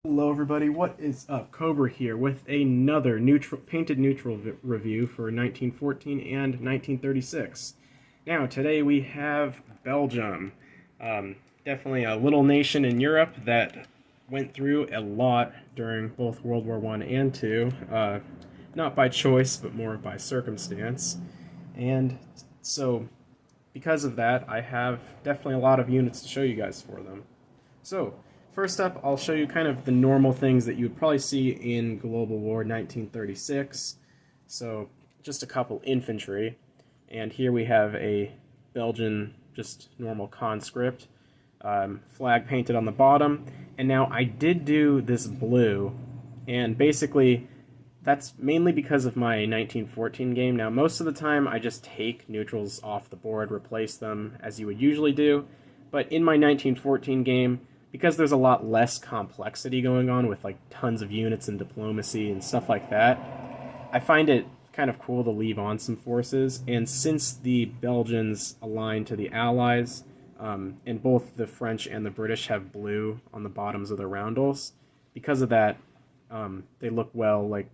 Hello everybody, what is up? Cobra here with another painted neutral review for 1914 and 1936. Now, today we have Belgium. Definitely a little nation in Europe that went through a lot during both World War I and II. Not by choice, but more by circumstance. And so, because of that, I have definitely a lot of units to show you guys for them. So, first up, I'll show you kind of the normal things that you would probably see in Global War 1936. So, just a couple infantry. And here we have a Belgian, just normal conscript. Flag painted on the bottom. And now I did do this blue. And basically, that's mainly because of my 1914 game. Now, most of the time, I just take neutrals off the board, replace them, as you would usually do. But in my 1914 game, because there's a lot less complexity going on with like tons of units and diplomacy and stuff like that, I find it kind of cool to leave on some forces. And since the Belgians align to the Allies, and both the French and the British have blue on the bottoms of their roundels, because of that, they look well. Like,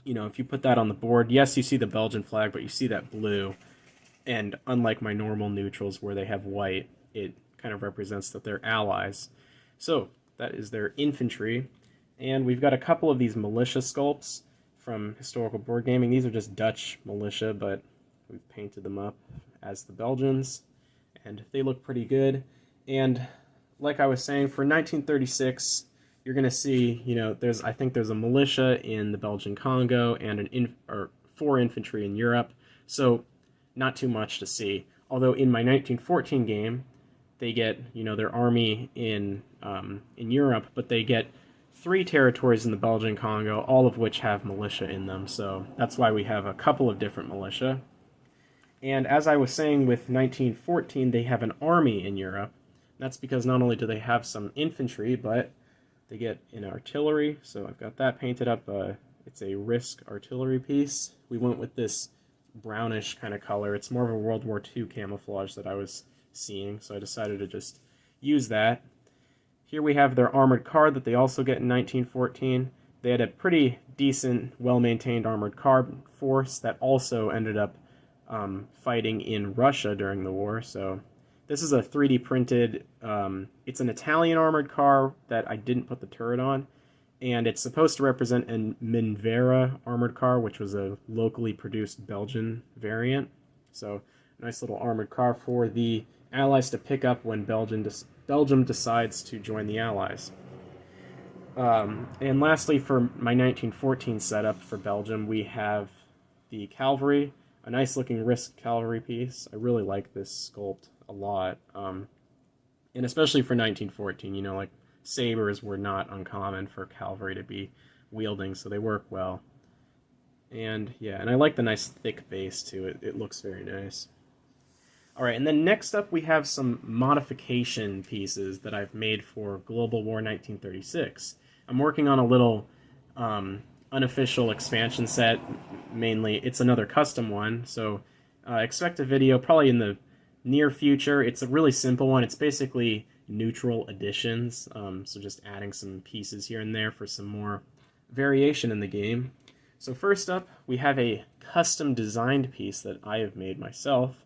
you know, if you put that on the board, yes, you see the Belgian flag, but you see that blue. And unlike my normal neutrals where they have white, it kind of represents that they're allies. So that is their infantry. And we've got a couple of these militia sculpts from historical board gaming. These are just Dutch militia, but we've painted them up as the Belgians, and they look pretty good. And like I was saying, for 1936, you're going to see, you know, I think there's a militia in the Belgian Congo and four infantry in Europe. So not too much to see. Although in my 1914 game, they get, you know, their army in Europe, but they get 3 territories in the Belgian Congo, all of which have militia in them. So that's why we have a couple of different militia. And as I was saying, with 1914, they have an army in Europe. That's because not only do they have some infantry, but they get an artillery. So I've got that painted up. It's a Risk artillery piece. We went with this brownish kind of color. It's more of a World War II camouflage that I was seeing, so I decided to just use that. Here we have their armored car that they also get in 1914. They had a pretty decent, well-maintained armored car force that also ended up fighting in Russia during the war. So this is a 3D printed, it's an Italian armored car that I didn't put the turret on, and it's supposed to represent a Minvera armored car, which was a locally produced Belgian variant. So nice little armored car for the Allies to pick up when Belgium decides to join the Allies. And lastly, for my 1914 setup for Belgium, we have the cavalry, a nice looking Risk cavalry piece. I really like this sculpt a lot. And especially for 1914, you know, like sabers were not uncommon for cavalry to be wielding, so they work well. And yeah, and I like the nice thick base too. It looks very nice. Alright, and then next up we have some modification pieces that I've made for Global War 1936. I'm working on a little unofficial expansion set, mainly. It's another custom one, so expect a video probably in the near future. It's a really simple one. It's basically neutral additions, so just adding some pieces here and there for some more variation in the game. So first up, we have a custom designed piece that I have made myself.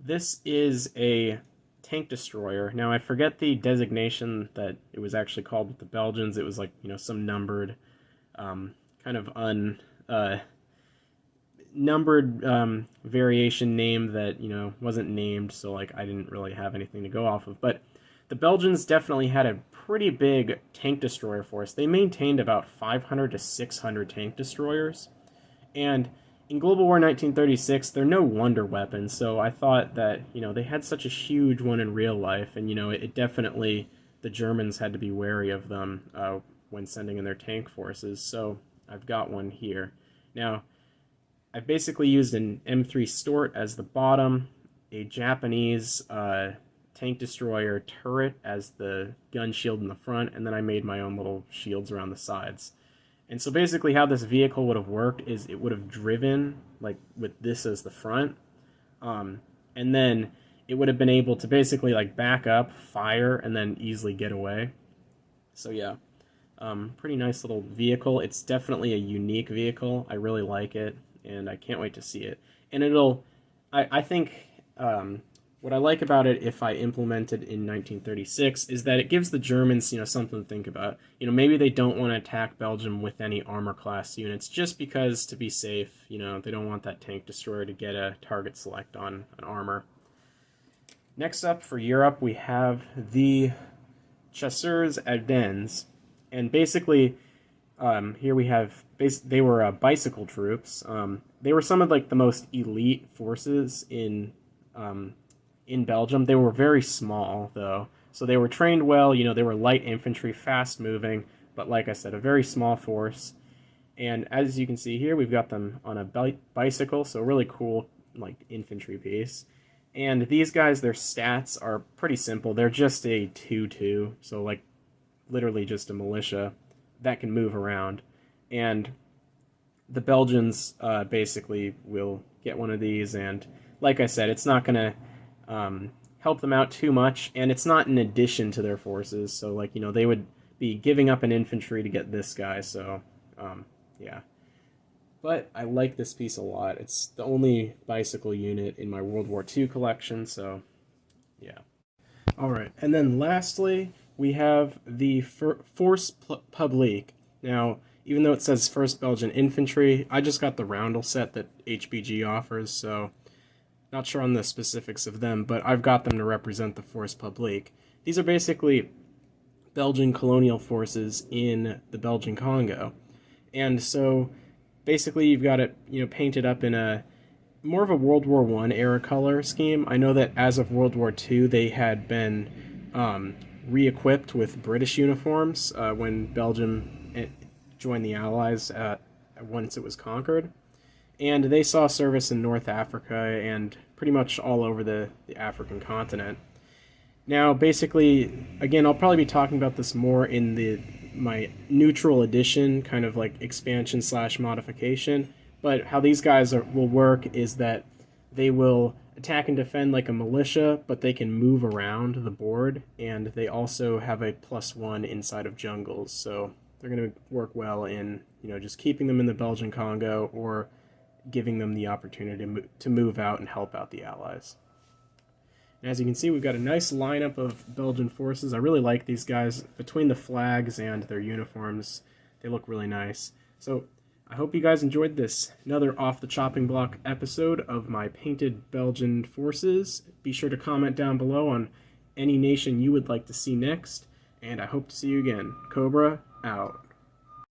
This is a tank destroyer. Now, I forget the designation that it was actually called with the Belgians. It was like, you know, some numbered, kind of numbered variation name that, you know, wasn't named, so like I didn't really have anything to go off of. But the Belgians definitely had a pretty big tank destroyer force. They maintained about 500 to 600 tank destroyers, and in Global War 1936, they're no wonder weapons, so I thought that, you know, they had such a huge one in real life, and, you know, it definitely, the Germans had to be wary of them when sending in their tank forces, so I've got one here. Now, I've basically used an M3 Stort as the bottom, a Japanese tank destroyer turret as the gun shield in the front, and then I made my own little shields around the sides. And so basically how this vehicle would have worked is it would have driven, like, with this as the front, and then it would have been able to basically, like, back up, fire, and then easily get away. So yeah, Pretty nice little vehicle. It's definitely a unique vehicle. I really like it, and I can't wait to see it. And I think what I like about it, if I implement it in 1936, is that it gives the Germans, something to think about. Maybe they don't want to attack Belgium with any armor class units, just because, to be safe, they don't want that tank destroyer to get a target select on an armor. Next up for Europe, we have the Chasseurs Ardennes, and basically, here we have they were bicycle troops. They were some of the most elite forces in Belgium. They were very small though, so they were trained well. They were light infantry, fast moving, but like I said, a very small force. And as you can see here, we've got them on a bicycle, so really cool infantry piece. And these guys, their stats are pretty simple. They're just a 2-2, so literally just a militia that can move around. And the Belgians basically will get one of these, and like I said, it's not going to help them out too much, and it's not in addition to their forces, so they would be giving up an infantry to get this guy, so yeah. But I like this piece a lot. It's the only bicycle unit in my World War II collection, so yeah. Alright, and then lastly, we have the Force Publique. Now, even though it says 1st Belgian Infantry, I just got the roundel set that HBG offers, so not sure on the specifics of them, but I've got them to represent the Force Publique. These are basically Belgian colonial forces in the Belgian Congo. And so basically you've got it painted up in a more of a World War I era color scheme. I know that as of World War II they had been re-equipped with British uniforms when Belgium joined the Allies once it was conquered. And they saw service in North Africa and pretty much all over the African continent. Now, basically, again, I'll probably be talking about this more in my neutral edition, kind of expansion / modification. But how these guys will work is that they will attack and defend like a militia, but they can move around the board, and they also have a +1 inside of jungles. So they're going to work well in just keeping them in the Belgian Congo or giving them the opportunity to move out and help out the Allies. And as you can see, we've got a nice lineup of Belgian forces. I really like these guys. Between the flags and their uniforms, they look really nice. So I hope you guys enjoyed this, another Off the Chopping Block episode of my painted Belgian forces. Be sure to comment down below on any nation you would like to see next, and I hope to see you again. Cobra, out.